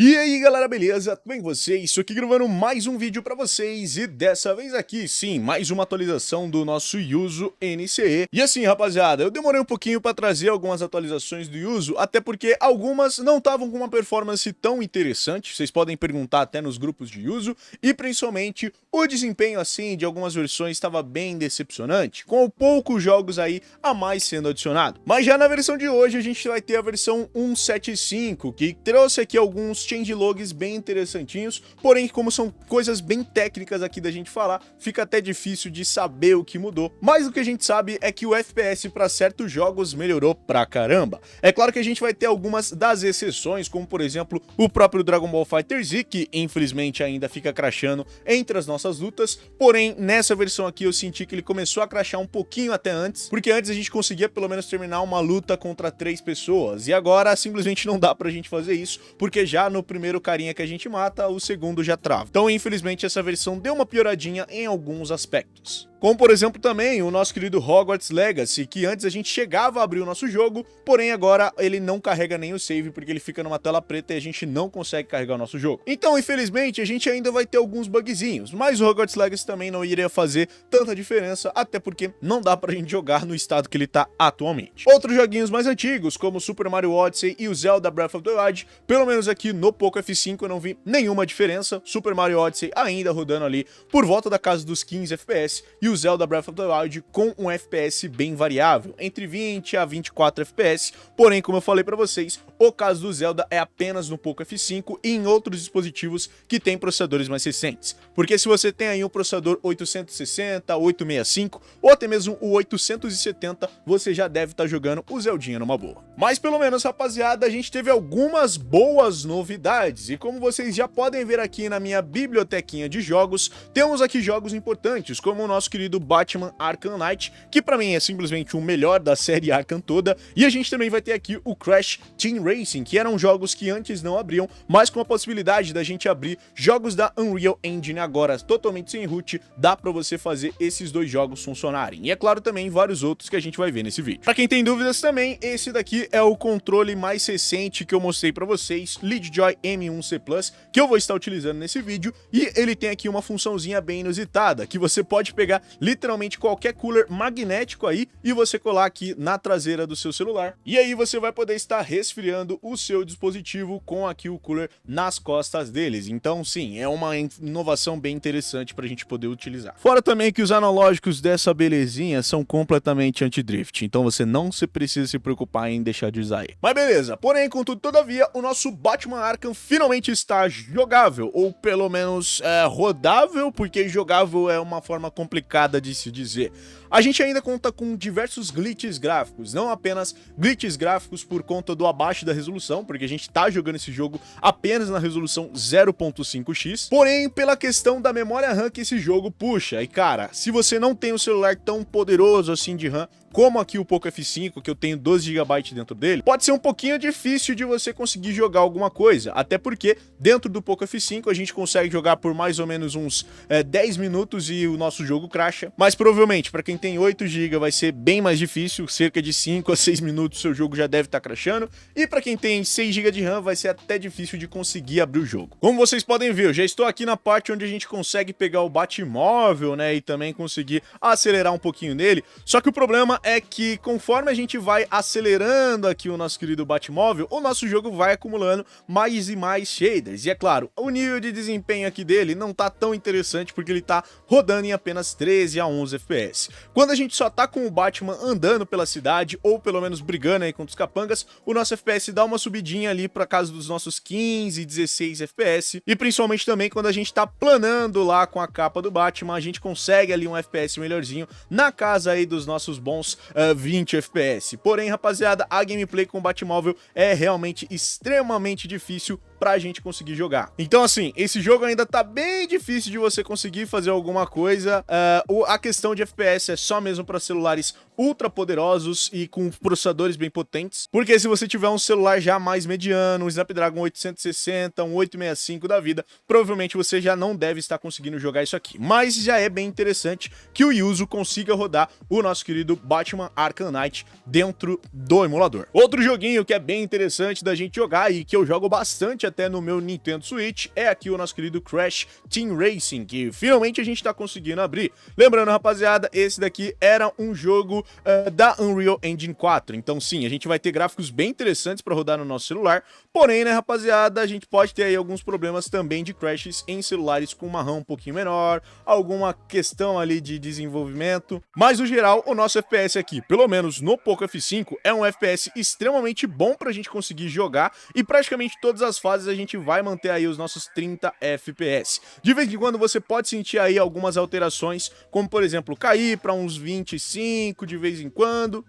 E aí galera, beleza? Tudo bem com vocês? Estou aqui gravando mais um vídeo pra vocês e dessa vez aqui, sim, mais uma atualização do nosso Yuzu NCE. E assim, rapaziada, eu demorei um pouquinho pra trazer algumas atualizações do Yuzu, até porque algumas não estavam com uma performance tão interessante, vocês podem perguntar até nos grupos de Yuzu, e principalmente o desempenho assim de algumas versões estava bem decepcionante, com poucos jogos aí a mais sendo adicionado. Mas já na versão de hoje a gente vai ter a versão 1.7.5, que trouxe aqui alguns changelogs bem interessantinhos, porém como são coisas bem técnicas aqui da gente falar, fica até difícil de saber o que mudou, mas o que a gente sabe é que o FPS para certos jogos melhorou pra caramba. É claro que a gente vai ter algumas das exceções, como por exemplo o próprio Dragon Ball FighterZ, que infelizmente ainda fica crashando entre as nossas lutas, porém nessa versão aqui eu senti que ele começou a crashar um pouquinho até antes, porque antes a gente conseguia pelo menos terminar uma luta contra 3 pessoas, e agora simplesmente não dá pra gente fazer isso, porque já no primeiro carinha que a gente mata, o segundo já trava. Então, infelizmente, essa versão deu uma pioradinha em alguns aspectos. Como, por exemplo, também o nosso querido Hogwarts Legacy, que antes a gente chegava a abrir o nosso jogo, porém agora ele não carrega nem o save, porque ele fica numa tela preta e a gente não consegue carregar o nosso jogo. Então, infelizmente, a gente ainda vai ter alguns bugzinhos, mas o Hogwarts Legacy também não iria fazer tanta diferença, até porque não dá pra gente jogar no estado que ele tá atualmente. Outros joguinhos mais antigos, como o Super Mario Odyssey e o Zelda Breath of the Wild, pelo menos aqui no Poco F5 eu não vi nenhuma diferença. Super Mario Odyssey ainda rodando ali por volta da casa dos 15 FPS, e o Zelda Breath of the Wild com um FPS bem variável, entre 20 a 24 FPS, porém, como eu falei pra vocês, o caso do Zelda é apenas no Poco F5 e em outros dispositivos que têm processadores mais recentes, porque se você tem aí um processador 860, 865 ou até mesmo o 870, você já deve estar jogando o Zeldinha numa boa. Mas pelo menos, rapaziada, a gente teve algumas boas novidades, e como vocês já podem ver aqui na minha bibliotequinha de jogos, temos aqui jogos importantes, como o nosso querido Batman Arkham Knight, que pra mim é simplesmente o melhor da série Arkham toda, e a gente também vai ter aqui o Crash Team Racing, que eram jogos que antes não abriam, mas com a possibilidade da gente abrir jogos da Unreal Engine agora totalmente sem root, dá pra você fazer esses dois jogos funcionarem. E é claro também vários outros que a gente vai ver nesse vídeo. Pra quem tem dúvidas também, esse daqui é o controle mais recente que eu mostrei pra vocês, Leadjoy M1C Plus, que eu vou estar utilizando nesse vídeo, e ele tem aqui uma funçãozinha bem inusitada, que você pode pegar literalmente qualquer cooler magnético aí e você colar aqui na traseira do seu celular, e aí você vai poder estar resfriando o seu dispositivo com aqui o cooler nas costas deles. Então sim, é uma inovação bem interessante pra gente poder utilizar. Fora também que os analógicos dessa belezinha são completamente anti-drift, então você não precisa se preocupar em deixar de usar ele. Mas beleza, porém, contudo, todavia, o nosso Batman Arkham finalmente está jogável, ou pelo menos rodável, porque jogável é uma forma complicada de se dizer. A gente ainda conta com diversos glitches gráficos, não apenas glitches gráficos por conta do abaixo da resolução, porque a gente tá jogando esse jogo apenas na resolução 0.5x, porém pela questão da memória RAM que esse jogo puxa. E cara, se você não tem um celular tão poderoso assim de RAM, como aqui o Poco F5, que eu tenho 12 GB dentro dele, pode ser um pouquinho difícil de você conseguir jogar alguma coisa, até porque dentro do Poco F5 a gente consegue jogar por mais ou menos uns 10 minutos e o nosso jogo crasha, mas provavelmente para quem tem 8 GB vai ser bem mais difícil, cerca de 5 a 6 minutos seu jogo já deve estar crashando, e para quem tem 6 GB de RAM vai ser até difícil de conseguir abrir o jogo. Como vocês podem ver, eu já estou aqui na parte onde a gente consegue pegar o Batmóvel, né, e também conseguir acelerar um pouquinho nele, só que o problema é que conforme a gente vai acelerando aqui o nosso querido Batmóvel, o nosso jogo vai acumulando mais e mais shaders, e é claro, o nível de desempenho aqui dele não tá tão interessante porque ele tá rodando em apenas 13 a 11 FPS. Quando a gente só tá com o Batman andando pela cidade, ou pelo menos brigando aí contra os capangas, o nosso FPS dá uma subidinha ali pra casa dos nossos 15, 16 FPS, e principalmente também quando a gente tá planando lá com a capa do Batman, a gente consegue ali um FPS melhorzinho na casa aí dos nossos bons 20 FPS. Porém, rapaziada, a gameplay com o Batmóvel é realmente extremamente difícil pra gente conseguir jogar. Então assim, esse jogo ainda tá bem difícil de você conseguir fazer alguma coisa. A questão de FPS é só mesmo para celulares ultra poderosos e com processadores bem potentes, porque se você tiver um celular já mais mediano, um Snapdragon 860, um 865 da vida, provavelmente você já não deve estar conseguindo jogar isso aqui. Mas já é bem interessante que o Yuzu consiga rodar o nosso querido Batman Arkham Knight dentro do emulador. Outro joguinho que é bem interessante da gente jogar e que eu jogo bastante até no meu Nintendo Switch é aqui o nosso querido Crash Team Racing, que finalmente a gente tá conseguindo abrir. Lembrando, rapaziada, esse daqui era um jogo da Unreal Engine 4, então sim, a gente vai ter gráficos bem interessantes para rodar no nosso celular, porém, né, rapaziada, a gente pode ter aí alguns problemas também de crashes em celulares com uma RAM um pouquinho menor, alguma questão ali de desenvolvimento, mas no geral, o nosso FPS aqui, pelo menos no Poco F5, é um FPS extremamente bom pra gente conseguir jogar e praticamente todas as fases a gente vai manter aí os nossos 30 FPS. De vez em quando você pode sentir aí algumas alterações, como por exemplo, cair para uns 25 de vez em quando,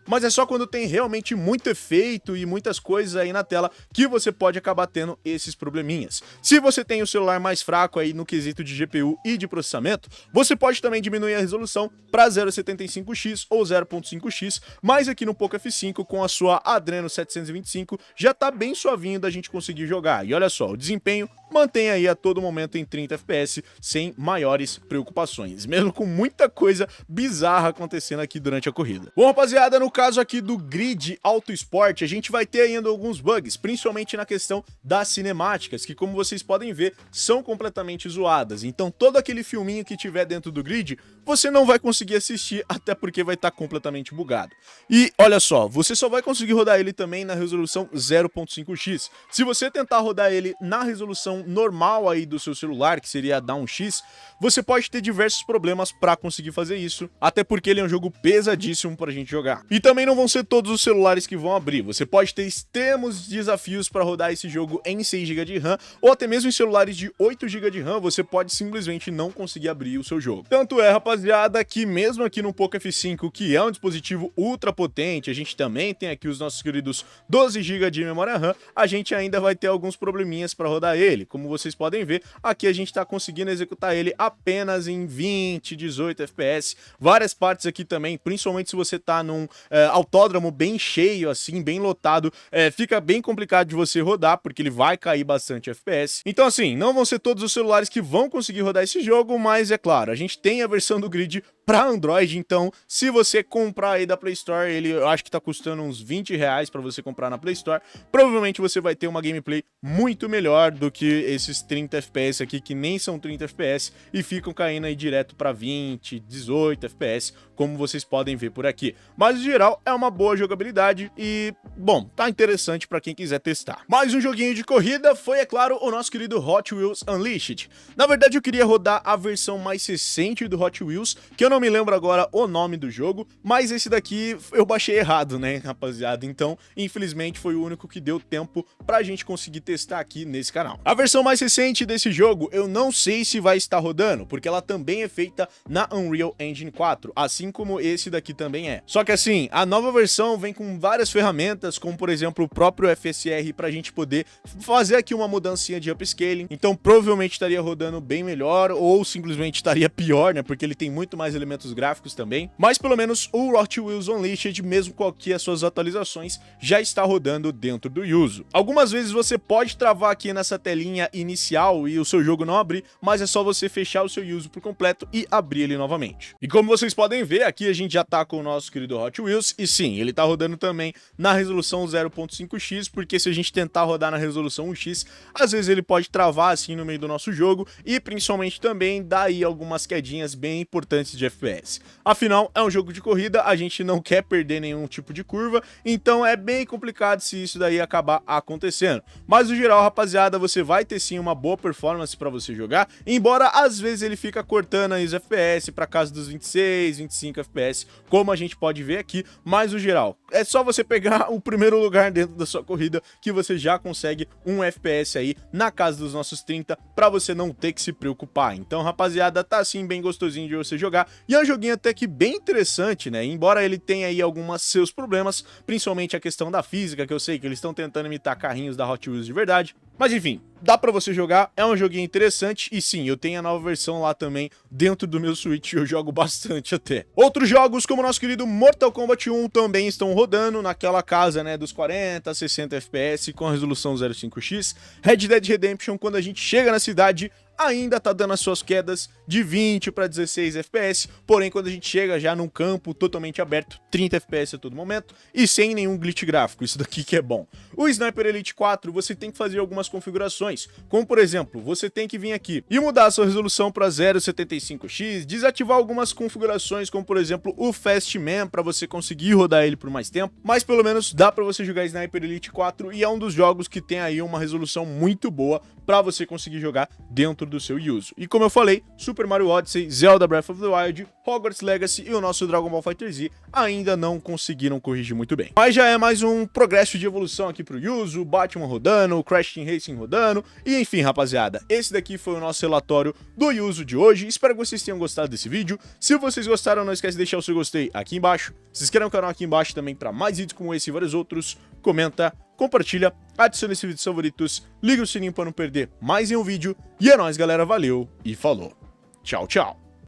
mas é só quando tem realmente muito efeito e muitas coisas aí na tela que você pode acabar tendo esses probleminhas. Se você tem o celular mais fraco aí no quesito de GPU e de processamento, você pode também diminuir a resolução para 0.75x ou 0.5x, mas aqui no Poco F5 com a sua Adreno 725 já tá bem suavinho da gente conseguir jogar. E olha só, o desempenho mantém aí a todo momento em 30 FPS sem maiores preocupações, mesmo com muita coisa bizarra acontecendo aqui durante a corrida. Bom, rapaziada, no caso aqui do Grid Auto Sport, a gente vai ter ainda alguns bugs, principalmente na questão das cinemáticas, que como vocês podem ver, são completamente zoadas. Então todo aquele filminho que tiver dentro do Grid, você não vai conseguir assistir, até porque vai estar completamente bugado. E olha só, você só vai conseguir rodar ele também na resolução 0.5x. Se você tentar rodar ele na resolução normal aí do seu celular, que seria a da 1x, você pode ter diversos problemas para conseguir fazer isso, até porque ele é um jogo pesadíssimo pra gente jogar. E também não vão ser todos os celulares que vão abrir, você pode ter extremos desafios para rodar esse jogo em 6 GB de RAM, ou até mesmo em celulares de 8 GB de RAM, você pode simplesmente não conseguir abrir o seu jogo. Tanto é, rapaziada, que mesmo aqui no Poco F5, que é um dispositivo ultra potente, a gente também tem aqui os nossos queridos 12 GB de memória RAM, a gente ainda vai ter alguns probleminhas para rodar ele. Como vocês podem ver, aqui a gente está conseguindo executar ele apenas em 20, 18 FPS, várias partes aqui também, principalmente se você tá num autódromo bem cheio, assim, bem lotado, fica bem complicado de você rodar, porque ele vai cair bastante FPS. Então assim, não vão ser todos os celulares que vão conseguir rodar esse jogo, mas é claro, a gente tem a versão do Grid para Android, então se você comprar aí da Play Store, ele eu acho que tá custando uns 20 reais para você comprar na Play Store, provavelmente você vai ter uma gameplay muito melhor do que esses 30 FPS aqui, que nem são 30 FPS e ficam caindo aí direto para 20, 18 FPS, como vocês podem ver por aqui. Mas no geral é uma boa jogabilidade e, bom, tá interessante para quem quiser testar. Mais um joguinho de corrida foi, é claro, o nosso querido Hot Wheels Unleashed. Na verdade eu queria rodar a versão mais recente do Hot Wheels, que eu não me lembro agora o nome do jogo, mas esse daqui eu baixei errado, né, rapaziada? Então, infelizmente, foi o único que deu tempo pra gente conseguir testar aqui nesse canal. A versão mais recente desse jogo, eu não sei se vai estar rodando, porque ela também é feita na Unreal Engine 4, assim como esse daqui também é. Só que assim, a nova versão vem com várias ferramentas, como por exemplo o próprio FSR, pra gente poder fazer aqui uma mudancinha de upscaling, então provavelmente estaria rodando bem melhor, ou simplesmente estaria pior, né, porque ele tem muito mais elementos gráficos também, mas pelo menos o Hot Wheels Unleashed, mesmo com aqui as suas atualizações, já está rodando dentro do Yuzu. Algumas vezes você pode travar aqui nessa telinha inicial e o seu jogo não abrir, mas é só você fechar o seu Yuzu por completo e abrir ele novamente. E como vocês podem ver, aqui a gente já tá com o nosso querido Hot Wheels, e sim, ele tá rodando também na resolução 0.5x, porque se a gente tentar rodar na resolução 1x, às vezes ele pode travar assim no meio do nosso jogo, e principalmente também dá aí algumas quedinhas bem importantes de FPS. Afinal, é um jogo de corrida, a gente não quer perder nenhum tipo de curva, então é bem complicado se isso daí acabar acontecendo. Mas no geral, rapaziada, você vai ter sim uma boa performance para você jogar, embora às vezes ele fica cortando aí os FPS para casa dos 26, 25 FPS, como a gente pode ver aqui, mas no geral, é só você pegar o primeiro lugar dentro da sua corrida que você já consegue um FPS aí na casa dos nossos 30 para você não ter que se preocupar. Então, rapaziada, tá assim bem gostosinho de você jogar e é um joguinho até que bem interessante, né? Embora ele tenha aí alguns seus problemas, principalmente a questão da física, que eu sei que eles estão tentando imitar carrinhos da Hot Wheels de verdade, mas enfim, dá pra você jogar, é um joguinho interessante e sim, eu tenho a nova versão lá também dentro do meu Switch, eu jogo bastante até. Outros jogos como o nosso querido Mortal Kombat 1 também estão rodando naquela casa, né, dos 40, 60 FPS com a resolução 05x. Red Dead Redemption, quando a gente chega na cidade, ainda tá dando as suas quedas de 20 para 16 FPS, porém quando a gente chega já num campo totalmente aberto, 30 FPS a todo momento e sem nenhum glitch gráfico, isso daqui que é bom. O Sniper Elite 4 você tem que fazer algumas configurações, como por exemplo, você tem que vir aqui e mudar a sua resolução para 0.75x, desativar algumas configurações, como por exemplo o Fast Man para você conseguir rodar ele por mais tempo, mas pelo menos dá para você jogar Sniper Elite 4 e é um dos jogos que tem aí uma resolução muito boa para você conseguir jogar dentro do seu uso. E como eu falei, Super Mario Odyssey, Zelda Breath of the Wild, Hogwarts Legacy e o nosso Dragon Ball FighterZ ainda não conseguiram corrigir muito bem. Mas já é mais um progresso de evolução aqui pro uso, Batman rodando, Crash Team Racing rodando, e enfim, rapaziada, esse daqui foi o nosso relatório do uso de hoje. Espero que vocês tenham gostado desse vídeo. Se vocês gostaram, não esquece de deixar o seu gostei aqui embaixo, se inscreva no canal aqui embaixo também para mais vídeos como esse e vários outros, comenta, compartilha, adicione esse vídeo aos favoritos, liga o sininho para não perder mais nenhum vídeo, e é nóis galera, valeu e falou. Tchau, tchau.